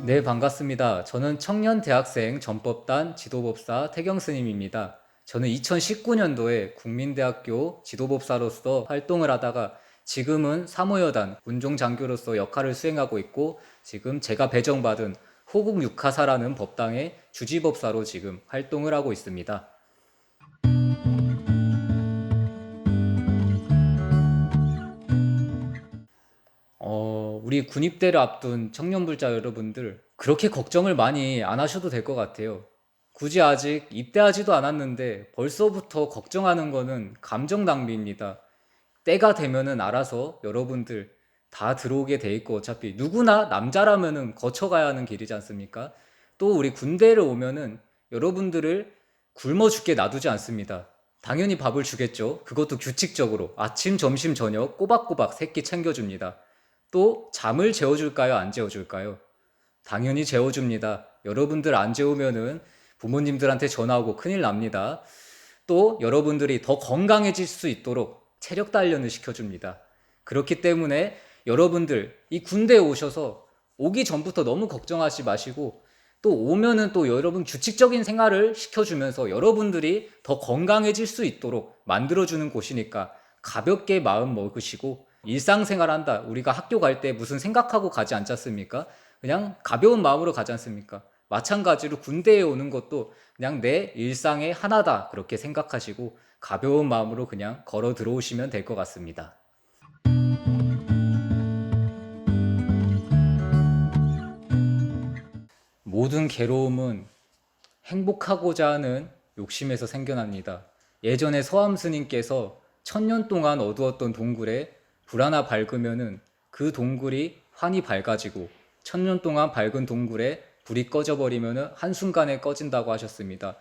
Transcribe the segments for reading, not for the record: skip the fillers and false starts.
네, 반갑습니다. 저는 청년대학생 전법단 지도법사 태경스님입니다. 저는 2019년도에 국민대학교 지도법사로서 활동을 하다가 지금은 사모여단 군종장교로서 역할을 수행하고 있고 지금 제가 배정받은 호국육하사라는 법당의 주지법사로 지금 활동을 하고 있습니다. 우리 군입대를 앞둔 청년불자 여러분들, 그렇게 걱정을 많이 안 하셔도 될 것 같아요. 굳이 아직 입대하지도 않았는데 벌써부터 걱정하는 거는 감정 낭비입니다. 때가 되면은 알아서 여러분들 다 들어오게 돼 있고 어차피 누구나 남자라면은 거쳐가야 하는 길이지 않습니까? 또 우리 군대를 오면은 여러분들을 굶어 죽게 놔두지 않습니다. 당연히 밥을 주겠죠. 그것도 규칙적으로 아침, 점심, 저녁 꼬박꼬박 새끼 챙겨줍니다. 또 잠을 재워줄까요? 안 재워줄까요? 당연히 재워줍니다. 여러분들 안 재우면은 부모님들한테 전화 오고 큰일 납니다. 또 여러분들이 더 건강해질 수 있도록 체력 단련을 시켜줍니다. 그렇기 때문에 여러분들 이 군대에 오셔서 오기 전부터 너무 걱정하지 마시고 또 오면은 또 여러분 규칙적인 생활을 시켜주면서 여러분들이 더 건강해질 수 있도록 만들어주는 곳이니까 가볍게 마음 먹으시고 일상생활 한다. 우리가 학교 갈 때 무슨 생각하고 가지 않지 않습니까? 그냥 가벼운 마음으로 가지 않습니까? 마찬가지로 군대에 오는 것도 그냥 내 일상의 하나다. 그렇게 생각하시고 가벼운 마음으로 그냥 걸어 들어오시면 될 것 같습니다. 모든 괴로움은 행복하고자 하는 욕심에서 생겨납니다. 예전에 서암 스님께서 1000년 동안 어두웠던 동굴에 불 하나 밝으면은 그 동굴이 환히 밝아지고 1000년 동안 밝은 동굴에 불이 꺼져버리면은 한순간에 꺼진다고 하셨습니다.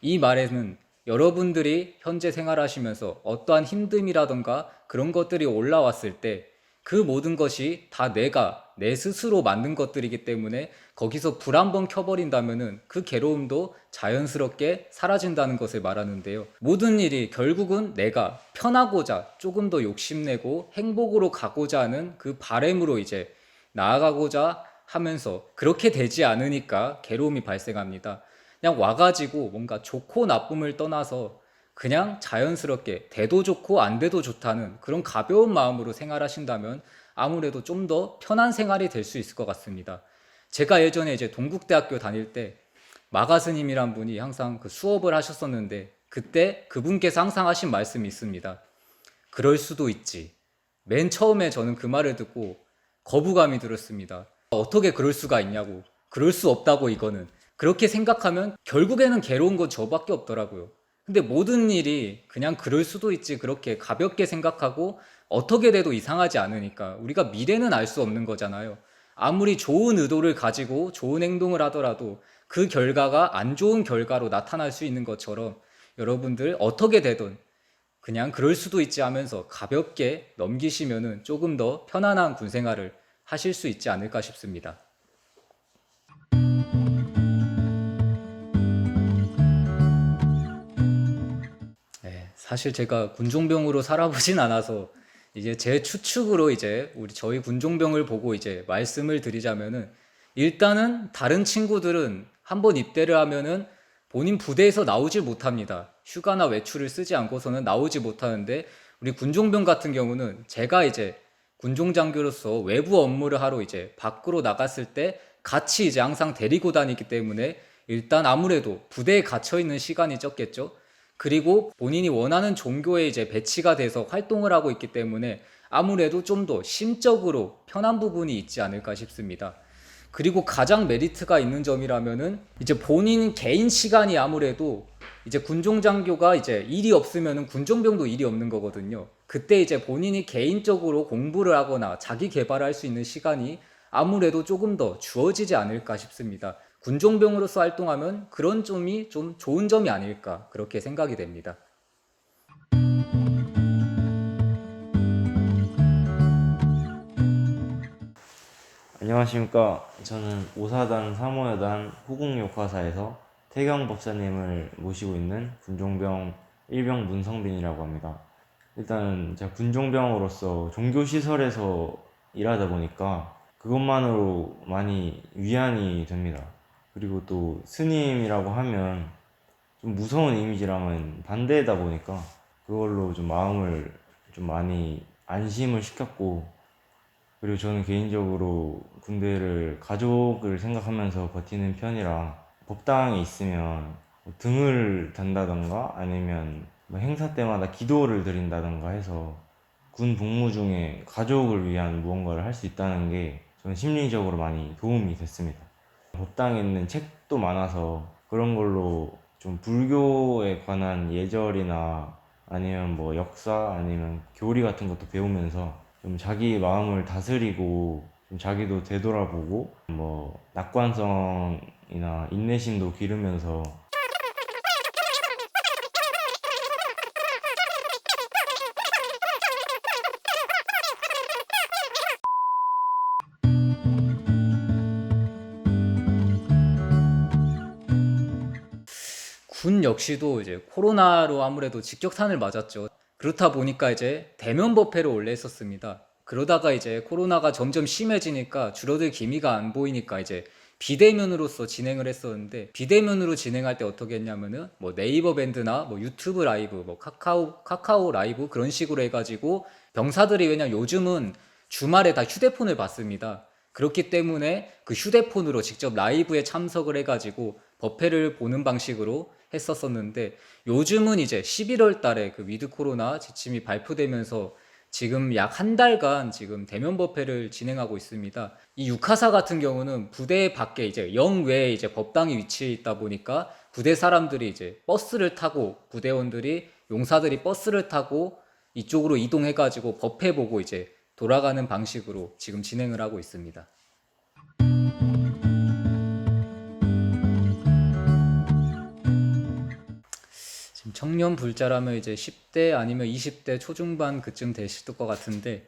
이 말에는 여러분들이 현재 생활하시면서 어떠한 힘듦이라던가 그런 것들이 올라왔을 때 그 모든 것이 다 내 스스로 만든 것들이기 때문에 거기서 불 한번 켜버린다면은 그 괴로움도 자연스럽게 사라진다는 것을 말하는데요. 모든 일이 결국은 내가 편하고자 조금 더 욕심내고 행복으로 가고자 하는 그 바램으로 이제 나아가고자 하면서 그렇게 되지 않으니까 괴로움이 발생합니다. 그냥 와가지고 뭔가 좋고 나쁨을 떠나서 그냥 자연스럽게 돼도 좋고 안 돼도 좋다는 그런 가벼운 마음으로 생활하신다면 아무래도 좀 더 편한 생활이 될 수 있을 것 같습니다. 제가 예전에 이제 동국대학교 다닐 때 마가스님이란 분이 항상 그 수업을 하셨었는데 그때 그분께서 항상 하신 말씀이 있습니다. 그럴 수도 있지. 맨 처음에 저는 그 말을 듣고 거부감이 들었습니다. 어떻게 그럴 수가 있냐고. 그럴 수 없다고 이거는. 그렇게 생각하면 결국에는 괴로운 건 저밖에 없더라고요. 근데 모든 일이 그냥 그럴 수도 있지 그렇게 가볍게 생각하고 어떻게 돼도 이상하지 않으니까 우리가 미래는 알 수 없는 거잖아요. 아무리 좋은 의도를 가지고 좋은 행동을 하더라도 그 결과가 안 좋은 결과로 나타날 수 있는 것처럼 여러분들 어떻게 되든 그냥 그럴 수도 있지 하면서 가볍게 넘기시면은 조금 더 편안한 군 생활을 하실 수 있지 않을까 싶습니다. 네, 사실 제가 군종병으로 살아보진 않아서 이제 제 추측으로 이제 저희 군종병을 보고 이제 말씀을 드리자면은 일단은 다른 친구들은 한번 입대를 하면은 본인 부대에서 나오질 못합니다. 휴가나 외출을 쓰지 않고서는 나오지 못하는데 우리 군종병 같은 경우는 제가 이제 군종장교로서 외부 업무를 하러 이제 밖으로 나갔을 때 같이 이제 항상 데리고 다니기 때문에 일단 아무래도 부대에 갇혀 있는 시간이 적겠죠. 그리고 본인이 원하는 종교에 이제 배치가 돼서 활동을 하고 있기 때문에 아무래도 좀 더 심적으로 편한 부분이 있지 않을까 싶습니다. 그리고 가장 메리트가 있는 점이라면은 이제 본인 개인 시간이 아무래도 이제 군종장교가 이제 일이 없으면은 군종병도 일이 없는 거거든요. 그때 이제 본인이 개인적으로 공부를 하거나 자기 개발할 수 있는 시간이 아무래도 조금 더 주어지지 않을까 싶습니다. 군종병으로서 활동하면 그런 점이 좀 좋은 점이 아닐까 그렇게 생각이 됩니다. 안녕하십니까. 저는 오사단 3호여단 후국육화사에서 태경 법사님을 모시고 있는 군종병 1병 문성빈이라고 합니다. 일단 제가 군종병으로서 종교시설에서 일하다 보니까 그것만으로 많이 위안이 됩니다. 그리고 또 스님이라고 하면 좀 무서운 이미지랑은 반대다 보니까 그걸로 좀 마음을 좀 많이 안심을 시켰고, 그리고 저는 개인적으로 군대를 가족을 생각하면서 버티는 편이라 법당에 있으면 뭐 등을 단다던가 아니면 뭐 행사 때마다 기도를 드린다던가 해서 군 복무 중에 가족을 위한 무언가를 할 수 있다는 게 저는 심리적으로 많이 도움이 됐습니다. 법당에 있는 책도 많아서 그런 걸로 좀 불교에 관한 예절이나 아니면 뭐 역사 아니면 교리 같은 것도 배우면서 좀 자기 마음을 다스리고 좀 자기도 되돌아보고 뭐 낙관성이나 인내심도 기르면서 군 역시도 이제 코로나로 아무래도 직격탄을 맞았죠. 그렇다 보니까 이제 대면 법회를 원래 했었습니다. 그러다가 이제 코로나가 점점 심해지니까 줄어들 기미가 안 보이니까 이제 비대면으로서 진행을 했었는데, 비대면으로 진행할 때 어떻게 했냐면은 뭐 네이버 밴드나 뭐 유튜브 라이브, 뭐 카카오 라이브 그런 식으로 해가지고 병사들이, 왜냐면 요즘은 주말에 다 휴대폰을 받습니다. 그렇기 때문에 그 휴대폰으로 직접 라이브에 참석을 해가지고 법회를 보는 방식으로 했었었는데, 요즘은 이제 11월 달에 그 위드 코로나 지침이 발표되면서 지금 약 한 달간 지금 대면 법회를 진행하고 있습니다. 이 육하사 같은 경우는 부대 밖에 이제 영외에 이제 법당이 위치해 있다 보니까 부대 사람들이 이제 버스를 타고, 부대원들이, 용사들이 버스를 타고 이쪽으로 이동해가지고 법회 보고 이제 돌아가는 방식으로 지금 진행을 하고 있습니다. 지금 청년 불자라면 이제 10대 아니면 20대 초중반 그쯤 되실 것 같은데,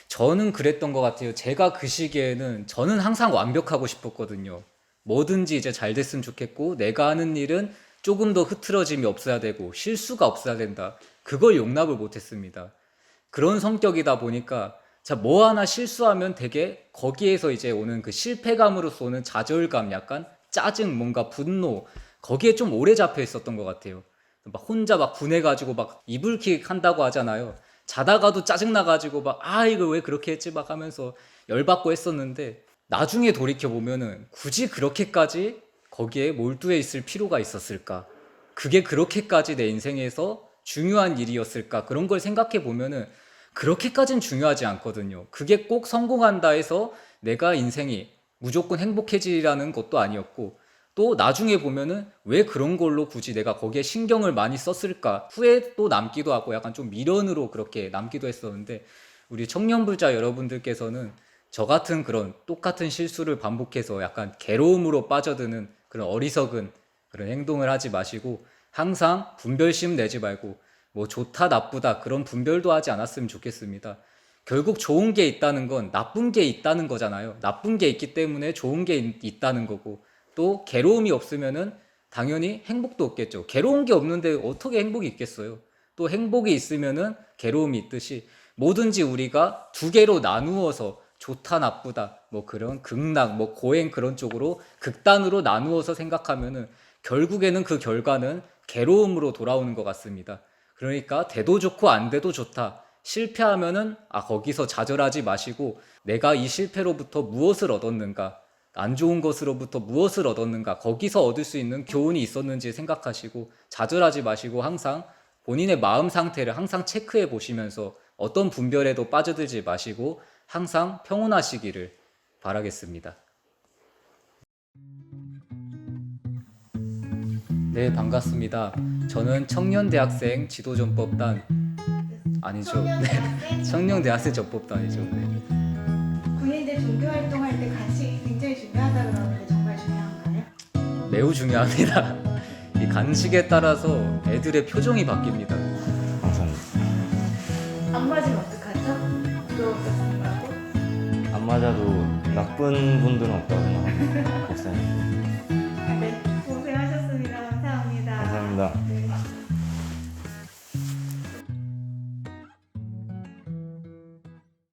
저는 그랬던 것 같아요. 제가 그 시기에는 저는 항상 완벽하고 싶었거든요. 뭐든지 이제 잘 됐으면 좋겠고, 내가 하는 일은 조금 더 흐트러짐이 없어야 되고 실수가 없어야 된다. 그걸 용납을 못했습니다. 그런 성격이다 보니까 자, 뭐 하나 실수하면 되게 거기에서 이제 오는 그 실패감으로서 오는 좌절감, 약간 짜증, 뭔가 분노, 거기에 좀 오래 잡혀 있었던 것 같아요. 막 혼자 막 분해가지고 막 이불킥 한다고 하잖아요. 자다가도 짜증나가지고 막 이거 왜 그렇게 했지 막 하면서 열받고 했었는데, 나중에 돌이켜 보면은 굳이 그렇게까지 거기에 몰두해 있을 필요가 있었을까? 그게 그렇게까지 내 인생에서 중요한 일이었을까? 그런 걸 생각해 보면은 그렇게까진 중요하지 않거든요. 그게 꼭 성공한다 해서 내가 인생이 무조건 행복해지라는 것도 아니었고, 또 나중에 보면은 왜 그런 걸로 굳이 내가 거기에 신경을 많이 썼을까 후회도 남기도 하고 약간 좀 미련으로 그렇게 남기도 했었는데, 우리 청년불자 여러분들께서는 저 같은 그런 똑같은 실수를 반복해서 약간 괴로움으로 빠져드는 그런 어리석은 그런 행동을 하지 마시고, 항상 분별심 내지 말고 뭐 좋다 나쁘다 그런 분별도 하지 않았으면 좋겠습니다. 결국 좋은 게 있다는 건 나쁜 게 있다는 거잖아요. 나쁜 게 있기 때문에 좋은 게 있다는 거고, 또 괴로움이 없으면은 당연히 행복도 없겠죠. 괴로운 게 없는데 어떻게 행복이 있겠어요. 또 행복이 있으면은 괴로움이 있듯이 뭐든지 우리가 두 개로 나누어서 좋다 나쁘다 뭐 그런 극락 뭐 고행 그런 쪽으로 극단으로 나누어서 생각하면은 결국에는 그 결과는 괴로움으로 돌아오는 것 같습니다. 그러니까 돼도 좋고 안 돼도 좋다. 실패하면은 거기서 좌절하지 마시고 내가 이 실패로부터 무엇을 얻었는가, 안 좋은 것으로부터 무엇을 얻었는가, 거기서 얻을 수 있는 교훈이 있었는지 생각하시고 좌절하지 마시고 항상 본인의 마음 상태를 항상 체크해 보시면서 어떤 분별에도 빠져들지 마시고 항상 평온하시기를 바라겠습니다. 네, 반갑습니다. 저는 청년대학생 지도전법단 아니죠. 네, 청년대학생 전법단이죠. 네. 군인들 종교 활동할 때 간식이 굉장히 중요하다 그러는데 정말 중요한가요? 매우 중요합니다. 이 간식에 따라서 애들의 표정이 바뀝니다. 감사합니다. 안 맞으면 어떡하죠? 부러웠다고? 안 맞아도 나쁜 분들은 없다구나. 목사님. 네, 고생하셨습니다. 감사합니다. 감사합니다.